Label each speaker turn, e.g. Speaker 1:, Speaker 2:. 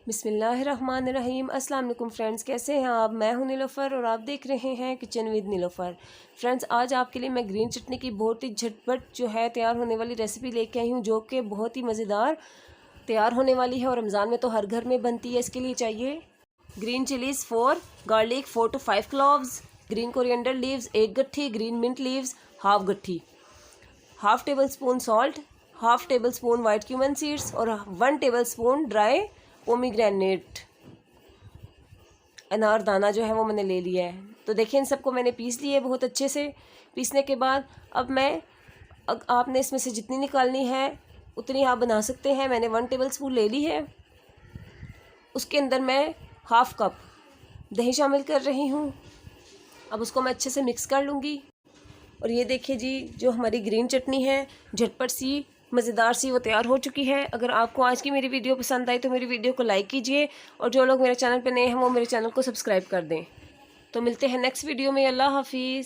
Speaker 1: बिस्मिल्लाहिर्रहमानिर्रहीम। अस्सलाम वालेकुम फ्रेंड्स, कैसे हैं आप? मैं हूं नीलोफ़र और आप देख रहे हैं किचन विद नीलोफ़र। फ्रेंड्स, आज आपके लिए मैं ग्रीन चटनी की बहुत ही झटपट जो है तैयार होने वाली रेसिपी लेके आई हूं, जो कि बहुत ही मज़ेदार तैयार होने वाली है और रमज़ान में तो हर घर में बनती है। इसके लिए चाहिए green chillies 4, garlic 4 to 5 cloves, green coriander leaves 1 गट्ठी, ग्रीन मिंट लीव्स हाफ गट्ठी, half tablespoon salt, half tablespoon white cumin seeds और 1 tablespoon dry pomegranate anardana जो है वो मैंने ले लिया है। तो देखिए, इन सबको मैंने पीस लिया है बहुत अच्छे से। पीसने के बाद अब आपने इसमें से जितनी निकालनी है उतनी आप बना सकते हैं। मैंने 1 टेबल स्पून ले ली है। उसके अंदर मैं हाफ कप दही शामिल कर रही हूँ। अब उसको मैं अच्छे से मिक्स कर लूँगी। और ये देखिए जी, जो हमारी ग्रीन चटनी है झटपट सी मज़ेदार सी वो तैयार हो चुकी है। अगर आपको आज की मेरी वीडियो पसंद आई तो मेरी वीडियो को लाइक कीजिए और जो लोग मेरे चैनल पे नए हैं वो मेरे चैनल को सब्सक्राइब कर दें। तो मिलते हैं नेक्स्ट वीडियो में। अल्लाह हाफिज़।